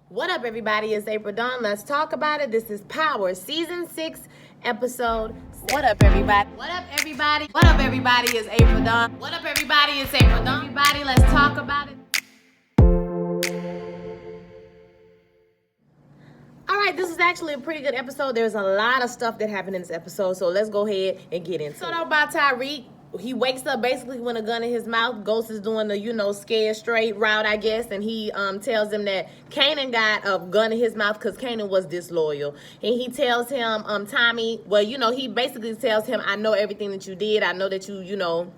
What up, everybody? It's April Dawn. Let's talk about it. This is Power, Season 6, Episode. What up, everybody? What up, everybody? What up, everybody? It's April Dawn. What up, everybody? It's April Dawn. Everybody, let's talk about it. All right, this is actually a pretty good episode. There's a lot of stuff that happened in this episode, so let's go ahead and get into it. So, about Tyreek. He wakes up basically with a gun in his mouth. Ghost is doing the, scared straight route, I guess. And he tells him that Kanan got a gun in his mouth because Kanan was disloyal. And he tells him, Tommy, he basically tells him, I know everything that you did. I know that you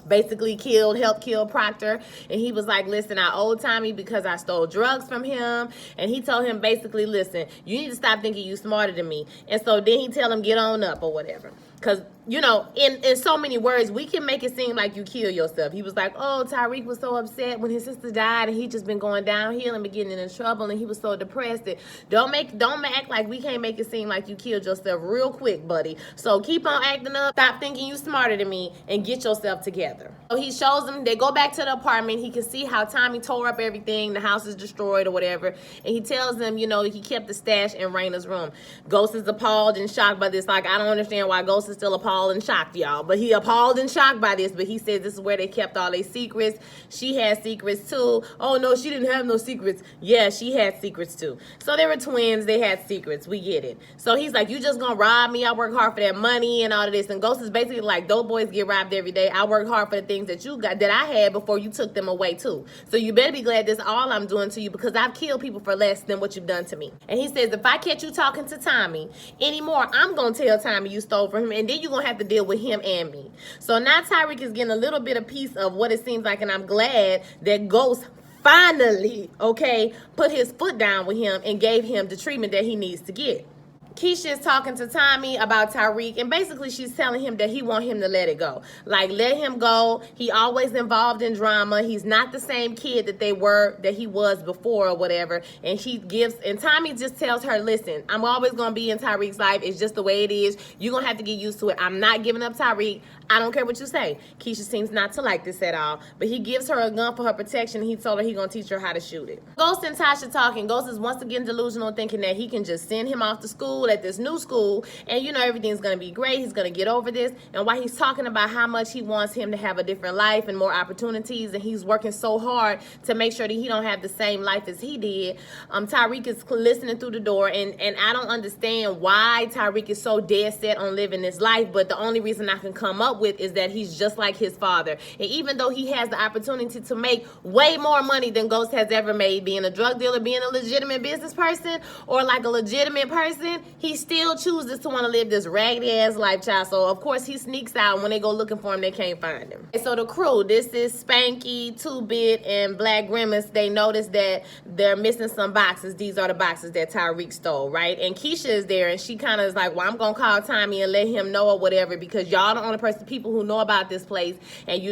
basically helped kill Proctor. And he was like, listen, I owe Tommy because I stole drugs from him. And he told him basically, listen, you need to stop thinking you smarter than me. And so then he tell him, get on up or whatever. Because, in so many words, we can make it seem like you kill yourself. He was like, oh, Tyreek was so upset when his sister died and he just been going downhill and been getting in trouble and he was so depressed. Don't act like we can't make it seem like you killed yourself real quick, buddy. So keep on acting up. Stop thinking you smarter than me and get yourself together. So he shows them, they go back to the apartment. He can see how Tommy tore up everything. The house is destroyed or whatever. And he tells them, he kept the stash in Raina's room. Ghost is appalled and shocked by this. Like, I don't understand why Ghost is still appalled and shocked, y'all. But he appalled and shocked by this. But he said this is where they kept all their secrets. She had secrets too. Oh, no, she didn't have no secrets. Yeah, she had secrets too. So they were twins. They had secrets. We get it. So he's like, you just gonna rob me? I work hard for that money and all of this. And Ghost is basically like, dope boys get robbed every day. I work hard for the things that you got, that I had before you took them away too. So you better be glad this all I'm doing to you because I've killed people for less than what you've done to me. And he says, if I catch you talking to Tommy anymore, I'm gonna tell Tommy you stole from him, and then you're gonna have to deal with him and me. So now Tyreek is getting a little bit of piece of what it seems like, and I'm glad that Ghost finally, put his foot down with him and gave him the treatment that he needs to get. Keisha is talking to Tommy about Tyreek, and basically she's telling him that he want him to let it go. Like, let him go. He always involved in drama. He's not the same kid that he was before or whatever. And Tommy just tells her, listen, I'm always going to be in Tyreek's life. It's just the way it is. You're going to have to get used to it. I'm not giving up Tyreek. I don't care what you say. Keisha seems not to like this at all. But he gives her a gun for her protection. He told her he's going to teach her how to shoot it. Ghost and Tasha talking. Ghost is once again delusional, thinking that he can just send him off to school at this new school. And, everything's going to be great. He's going to get over this. And while he's talking about how much he wants him to have a different life and more opportunities, and he's working so hard to make sure that he don't have the same life as he did, Tyreek is listening through the door. And I don't understand why Tyreek is so dead set on living this life. But the only reason I can come up with is that he's just like his father. And even though he has the opportunity to make way more money than Ghost has ever made, being a drug dealer, being a legitimate business person, or like a legitimate person, he still chooses to want to live this raggedy ass life, child. So of course he sneaks out. When they go looking for him, they can't find him. And so the crew, this is Spanky, 2-Bit, and Black Grimace. They notice that they're missing some boxes. These are the boxes that Tyreek stole, right? And Keisha is there, and she kind of is like, well, I'm gonna call Tommy and let him know or whatever, because y'all the only people who know about this place, and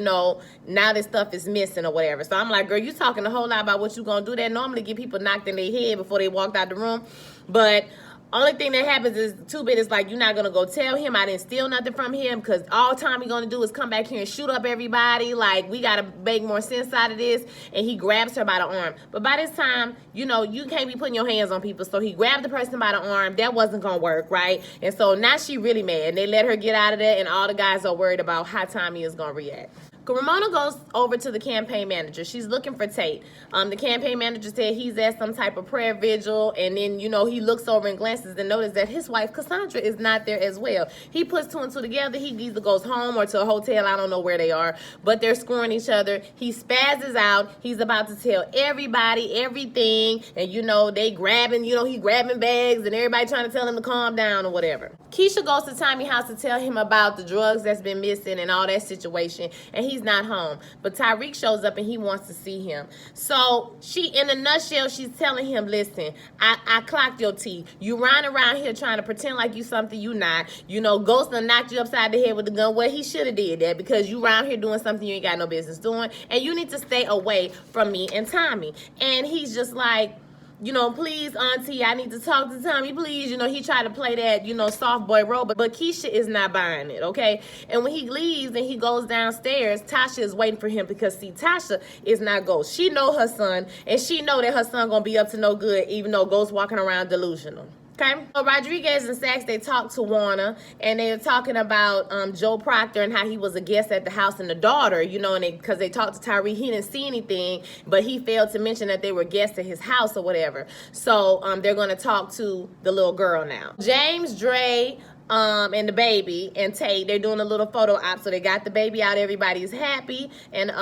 now this stuff is missing or whatever. So I'm like, girl, you talking a whole lot about what you gonna do. That normally get people knocked in their head before they walked out the room. But only thing that happens is 2-Bit is like, you're not gonna go tell him I didn't steal nothing from him, because all Tommy gonna do is come back here and shoot up everybody. Like, we gotta make more sense out of this. And he grabs her by the arm. But by this time, you can't be putting your hands on people. So he grabbed the person by the arm. That wasn't gonna work, right? And so now she really mad. And they let her get out of there, and all the guys are worried about how Tommy is gonna react. Ramona goes over to the campaign manager. She's looking for Tate. The campaign manager said he's at some type of prayer vigil, and then, he looks over and glances and notices that his wife, Cassandra, is not there as well. He puts two and two together. He either goes home or to a hotel. I don't know where they are, but they're screwing each other. He spazzes out. He's about to tell everybody everything, and, they grabbing, he grabbing bags, and everybody trying to tell him to calm down or whatever. Keisha goes to Tommy's house to tell him about the drugs that's been missing and all that situation, and he's not home. But Tyreek shows up and he wants to see him. So in a nutshell, she's telling him, listen, I clocked your teeth. You run around here trying to pretend like you something you not. Ghost done knocked you upside the head with the gun. Well, he should have did that, because you around here doing something you ain't got no business doing, and you need to stay away from me and Tommy. And he's just like, you know, please, auntie, I need to talk to Tommy, please. You know, he tried to play that, you know, soft boy role, but Keisha is not buying it, okay? And when he leaves and he goes downstairs, Tasha is waiting for him because, see, Tasha is not Ghost. She know her son, and she know that her son gonna be up to no good, even though Ghost walking around delusional. Okay, so Rodriguez and Saxe, they talked to Warner, and they were talking about Joe Proctor and how he was a guest at the house, and the daughter, you know, and because they talked to Tyree, he didn't see anything, but he failed to mention that they were guests at his house or whatever. So they're going to talk to the little girl now. James, Dre, and the baby and Tate, they're doing a little photo op, so they got the baby out, everybody's happy, and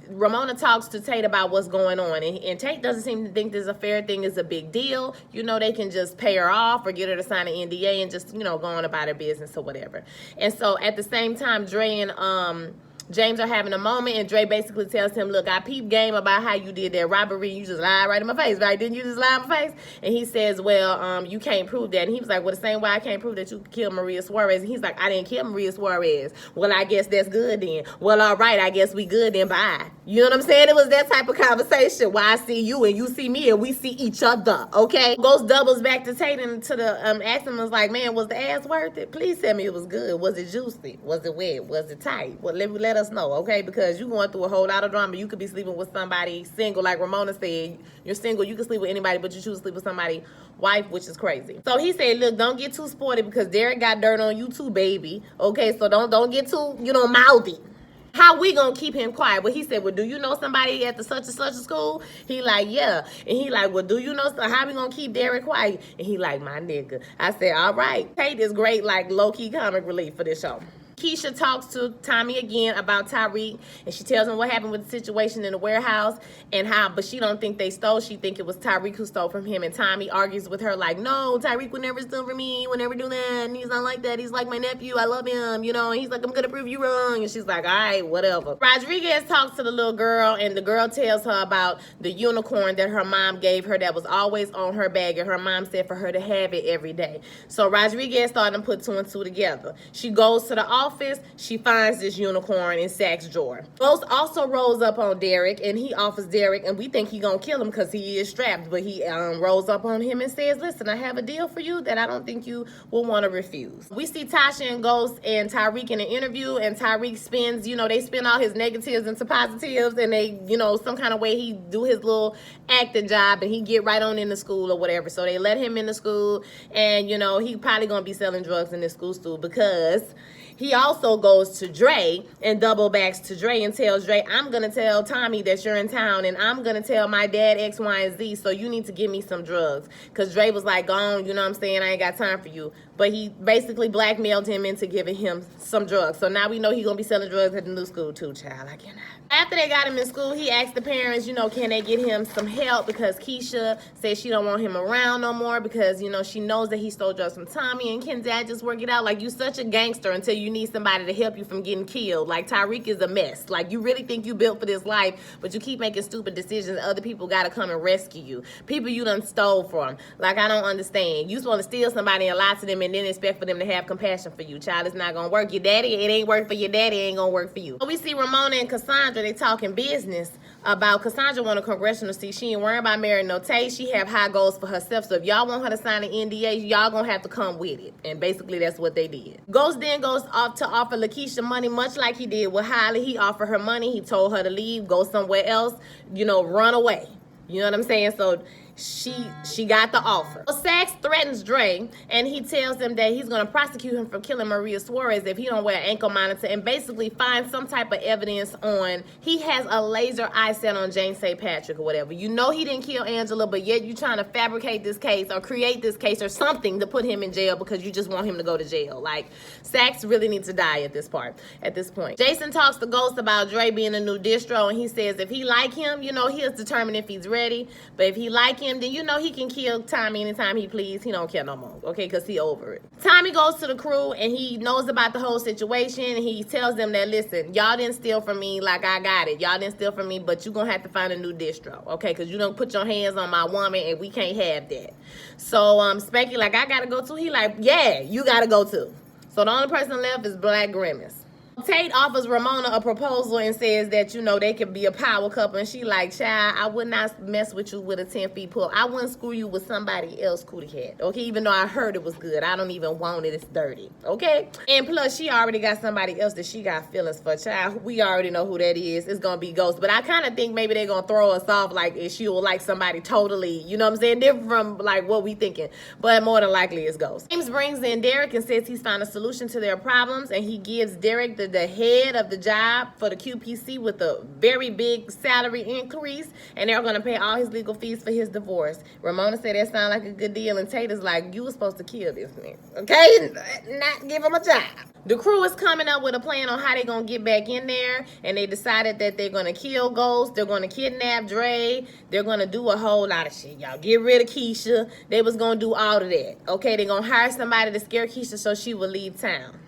Ramona talks to Tate about what's going on, and Tate doesn't seem to think this affair thing is a big deal. You know, they can just pay her off or get her to sign an NDA and just, you know, go on about her business or whatever. And so at the same time, Dre and James are having a moment, and Dre basically tells him, look, I peep game about how you did that robbery. You just lied right in my face, right? Didn't you just lie in my face? And he says, well, you can't prove that. And he was like, well, the same way I can't prove that you killed Maria Suarez. And he's like, I didn't kill Maria Suarez. Well, I guess that's good then. Well, all right, I guess we good then. Bye. You know what I'm saying? It was that type of conversation where I see you and you see me and we see each other, okay? Goes doubles back to Tate and to the acting was like, man, was the ass worth it? Please tell me it was good. Was it juicy? Was it wet? Was it tight? Well, let us know, okay? Because you're going through a whole lot of drama. You could be sleeping with somebody single, like Ramona said. You're single, you can sleep with anybody, but you choose to sleep with somebody's wife, which is crazy. So he said, look, don't get too sporty because Derek got dirt on you too, baby. Okay, so don't get too, you know, mouthy. How we gonna keep him quiet? Well, he said, well, do you know somebody at the such and such school? He like, yeah. And he like, well, do you know, how we gonna keep Derek quiet? And he like, my nigga. I said, all right. Tate is great, like low-key comic relief for this show. Keisha talks to Tommy again about Tyreek, and she tells him what happened with the situation in the warehouse and how, but she don't think they stole. She think it was Tyreek who stole from him, and Tommy argues with her like, no, Tyreek would never steal from me. He would never do that, and he's not like that. He's like my nephew. I love him, you know, and he's like, I'm gonna prove you wrong. And she's like, all right, whatever. Rodriguez talks to the little girl, and the girl tells her about the unicorn that her mom gave her that was always on her bag, and her mom said for her to have it every day. So Rodriguez started to put two and two together. She goes to the office. She finds this unicorn in Sax's drawer. Ghost also rolls up on Derek, and he offers Derek, and we think he gonna kill him because he is strapped, but he rolls up on him and says, listen, I have a deal for you that I don't think you will want to refuse. We see Tasha and Ghost and Tyreek in an interview, and Tyreek spins, you know, they spin all his negatives into positives, and they, you know, some kind of way he do his little acting job, and he get right on into school or whatever. So they let him into school, and, you know, he probably gonna be selling drugs in this school because he also goes to Dre and double backs to Dre and tells Dre, I'm going to tell Tommy that you're in town, and I'm going to tell my dad X, Y, and Z, so you need to give me some drugs. Because Dre was like, gone, you know what I'm saying, I ain't got time for you. But he basically blackmailed him into giving him some drugs. So now we know he's going to be selling drugs at the new school too, child. I cannot. After they got him in school, he asked the parents, you know, can they get him some help because Keisha said she don't want him around no more because, you know, she knows that he stole drugs from Tommy, and can dad just work it out? Like, you such a gangster until you need somebody to help you from getting killed. Like, Tyreek is a mess. Like, you really think you built for this life, but you keep making stupid decisions. Other people got to come and rescue you. People you done stole from. Like, I don't understand. You supposed to steal somebody and lie to them and then expect for them to have compassion for you. Child, it's not going to work. Your daddy, it ain't work for your daddy, it ain't going to work for you. So we see Ramona and Cassandra, they talking business about Cassandra want a congressional seat. She ain't worrying about marrying no Tate. She have high goals for herself. So if y'all want her to sign an NDA, y'all gonna have to come with it. And basically that's what they did. Ghost then goes off to offer Lakeisha money, much like he did with Holly. He offered her money. He told her to leave, go somewhere else, you know, run away. You know what I'm saying? So she got the offer. So Saxe threatens Dre, and he tells him that he's going to prosecute him for killing Maria Suarez if he don't wear an ankle monitor, and basically find some type of evidence on, he has a laser eye set on Jane St. Patrick or whatever. You know he didn't kill Angela, but yet you trying to fabricate this case or create this case or something to put him in jail because you just want him to go to jail. Like, Saxe really needs to die at this point. Jason talks to Ghost about Dre being a new distro, and he says if he like him, you know, he'll determine if he's ready, but if he like him, then you know he can kill Tommy anytime he please. He don't care no more, okay, because he over it. Tommy goes to the crew, and he knows about the whole situation, and he tells them that, listen, y'all didn't steal from me, like I got it. Y'all didn't steal from me, but you're going to have to find a new distro, okay, because you don't put your hands on my woman, and we can't have that. So Specky like, I got to go too. He like, yeah, you got to go too. So the only person left is Black Grimace. Tate offers Ramona a proposal and says that, you know, they could be a power couple. And she like, child, I would not mess with you with a 10-feet pull. I wouldn't screw you with somebody else cootie cat. Okay, even though I heard it was good. I don't even want it. It's dirty. Okay? And plus, she already got somebody else that she got feelings for. Child, we already know who that is. It's going to be Ghost. But I kind of think maybe they're going to throw us off like if she will like somebody totally, you know what I'm saying, different from like what we thinking. But more than likely it's Ghost. James brings in Derek and says he's found a solution to their problems, and he gives Derek the head of the job for the QPC with a very big salary increase, and they're going to pay all his legal fees for his divorce. Ramona said that sounded like a good deal, and Tate is like, you were supposed to kill this man, okay? Not give him a job. The crew is coming up with a plan on how they're going to get back in there, and they decided that they're going to kill Ghost, they're going to kidnap Dre, they're going to do a whole lot of shit, y'all. Get rid of Keisha. They was going to do all of that, okay? They're going to hire somebody to scare Keisha so she will leave town.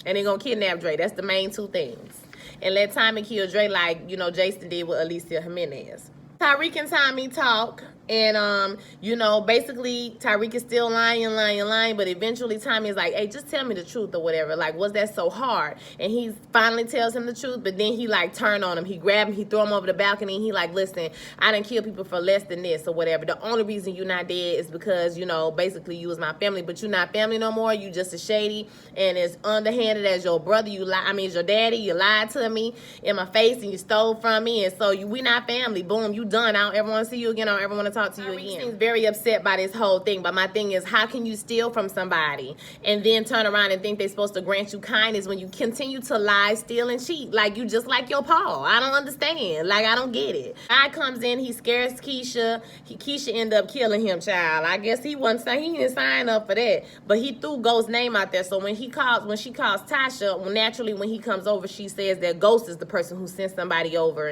And they're going to kidnap Dre. That's the main two things. And let Tommy kill Dre like, you know, Jason did with Alicia Jimenez. Tyreek and Tommy talk. And, you know, basically, Tyreek is still lying. But eventually, Tommy is like, hey, just tell me the truth or whatever. Like, was that so hard? And he finally tells him the truth. But then he, like, turned on him. He grabbed him. He threw him over the balcony. And he, like, listen, I didn't kill people for less than this or whatever. The only reason you're not dead is because, you know, basically you was my family. But you're not family no more. You just as shady and as underhanded as your brother. As your daddy. You lied to me in my face and you stole from me. And so we not family. Boom, you done. I don't ever want to see you again. I don't ever want to talk to you again. Seems very upset by this whole thing, but my thing is, how can you steal from somebody and then turn around and think they're supposed to grant you kindness when you continue to lie, steal, and cheat? Like, you just like your Paul. I don't understand. Like, I don't get it. Guy comes in, he scares Keisha. Keisha end up killing him, child. I guess he didn't sign up for that, but he threw Ghost's name out there. So when she calls Tasha, well, naturally when he comes over, she says that Ghost is the person who sent somebody over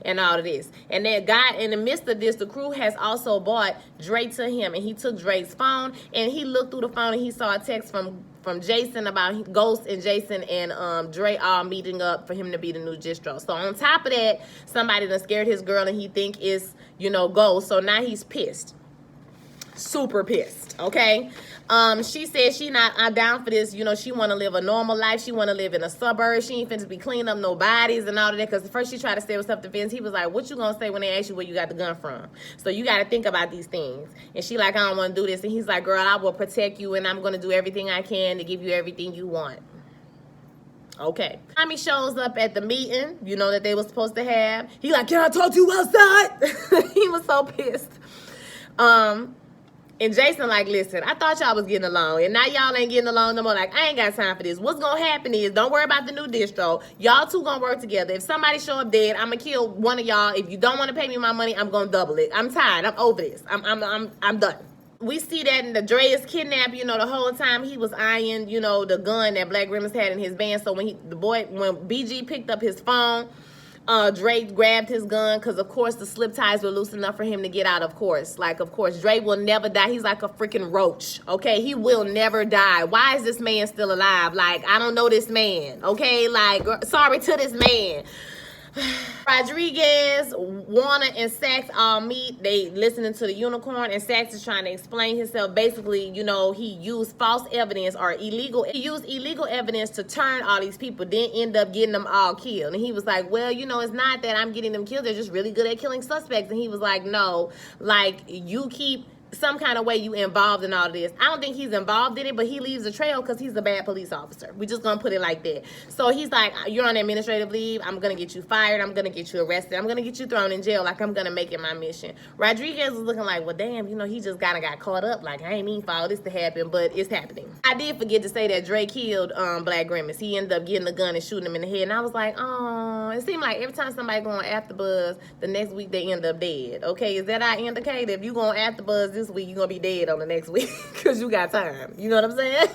and all of this. And that guy, in the midst of this, the crew has also bought Dre to him, and he took Dre's phone and he looked through the phone and he saw a text from Jason about Ghost and Jason and Dre all meeting up for him to be the new distro. So on top of that, somebody done scared his girl and he think it's, you know, Ghost. So now he's pissed. Super pissed, okay? She said she not down for this. You know, she want to live a normal life. She want to live in a suburb. She ain't finna be cleaning up no bodies and all of that. Because first she tried to say with self-defense. He was like, what you going to say when they ask you where you got the gun from? So you got to think about these things. And she like, I don't want to do this. And he's like, girl, I will protect you. And I'm going to do everything I can to give you everything you want. Okay. Tommy shows up at the meeting, you know, that they were supposed to have. He like, can I talk to you outside? He was so pissed. And Jason like, listen, I thought y'all was getting along, and now y'all ain't getting along no more. Like, I ain't got time for this. What's gonna happen is, don't worry about the new distro. Y'all two gonna work together. If somebody show up dead, I'm gonna kill one of y'all. If you don't want to pay me my money, I'm gonna double it. I'm tired. I'm over this. I'm done. We see that in the Dre is kidnapped, you know, the whole time he was eyeing, you know, the gun that Black Grimace had in his band. So when BG picked up his phone, Dre grabbed his gun because, of course, the slip ties were loose enough for him to get out, of course. Like, of course, Dre will never die. He's like a freaking roach, okay? He will never die. Why is this man still alive? Like, I don't know this man, okay? Like, sorry to this man. Rodriguez, Warner, and Sax all meet. They listening to the unicorn, and Sax is trying to explain himself. Basically, you know, he used false evidence or illegal. He used illegal evidence to turn all these people, then end up getting them all killed. And he was like, well, you know, it's not that I'm getting them killed. They're just really good at killing suspects. And he was like, no, like, you keep some kind of way you involved in all of this. I don't think he's involved in it, but he leaves a trail because he's a bad police officer. We just gonna put it like that. So he's like, you're on administrative leave. I'm gonna get you fired. I'm gonna get you arrested. I'm gonna get you thrown in jail. Like, I'm gonna make it my mission. Rodriguez was looking like, well, damn, you know, he just kind of got caught up. Like, I ain't mean for all this to happen, but it's happening. I did forget to say that Dre killed Black Grimace. He ended up getting the gun and shooting him in the head. And I was like, oh, it seemed like every time somebody going after Buzz, the next week they end up dead. Okay, is that our indicator? If you going after Buzz this week, you're gonna be dead on the next week because you got time. You know what I'm saying?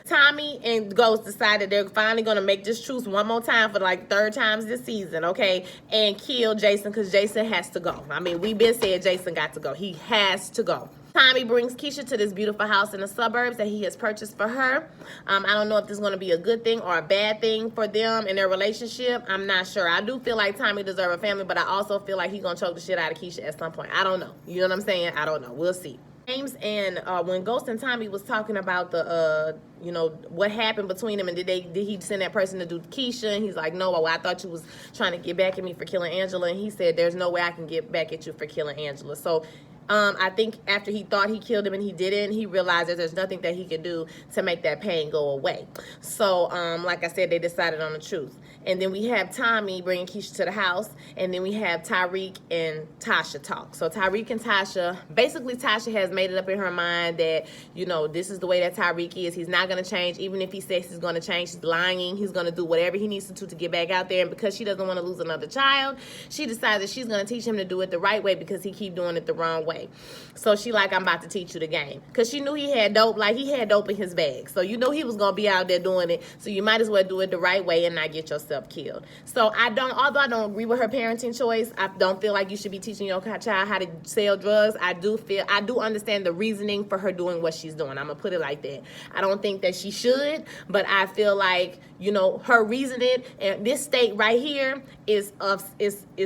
Tommy and Ghost decided they're finally going to make this truce one more time for like third times this season, okay? And kill Jason because Jason has to go. I mean, we've been saying Jason got to go. He has to go. Tommy brings Keisha to this beautiful house in the suburbs that he has purchased for her. I don't know if this is going to be a good thing or a bad thing for them in their relationship. I'm not sure. I do feel like Tommy deserves a family, but I also feel like he's going to choke the shit out of Keisha at some point. I don't know. You know what I'm saying? I don't know. We'll see. James and when Ghost and Tommy was talking about the you know, what happened between them, and did he send that person to do Keisha, and he's like, no, well, I thought you was trying to get back at me for killing Angela, and he said there's no way I can get back at you for killing Angela. So I think after he thought he killed him and he didn't, he realized that there's nothing that he could do to make that pain go away. So like I said, they decided on the truth. And then we have Tommy bringing Keisha to the house, and then we have Tyreek and Tasha talk. So Tyreek and Tasha, basically Tasha has made it up in her mind that, you know, this is the way that Tyreek is. He's not going to change. Even if he says he's going to change, he's lying. He's going to do whatever he needs to get back out there. And because she doesn't want to lose another child, she decides that she's going to teach him to do it the right way because he keep doing it the wrong way. So she like, I'm about to teach you the game. Because she knew he had dope, like he had dope in his bag. So you know he was going to be out there doing it. So you might as well do it the right way and not get yourself killed. So although I don't agree with her parenting choice, I don't feel like you should be teaching your child how to sell drugs. I do understand the reasoning for her doing what she's doing. I'm gonna put it like that. I don't think that she should, but I feel like, you know, her reasoning and this state right here is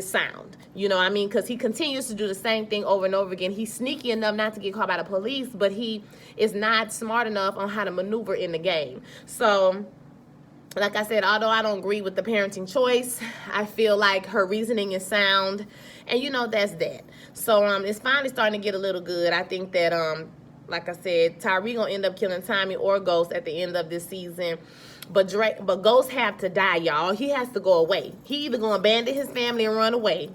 sound. You know what I mean? Because he continues to do the same thing over and over again. He's sneaky enough not to get caught by the police, but he is not smart enough on how to maneuver in the game. So like I said, although I don't agree with the parenting choice, I feel like her reasoning is sound, and you know, that's that. So it's finally starting to get a little good. I think that like I said, Tyree gonna end up killing Tommy or Ghost at the end of this season. But Ghost have to die, y'all. He has to go away. He either gonna abandon his family and run away,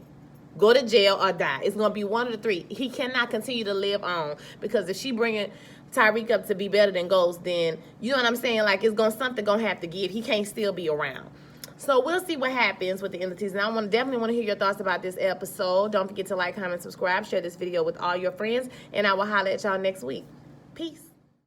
go to jail, or die. It's gonna be one of the three. He cannot continue to live on, because if she bringing Tyreek up to be better than Ghost, then you know what I'm saying, like something gonna have to give. He can't still be around. So we'll see what happens with the end of the season. I definitely want to hear your thoughts about this episode. Don't forget to like, comment, subscribe, share this video with all your friends, and I will holler at y'all next week. Peace.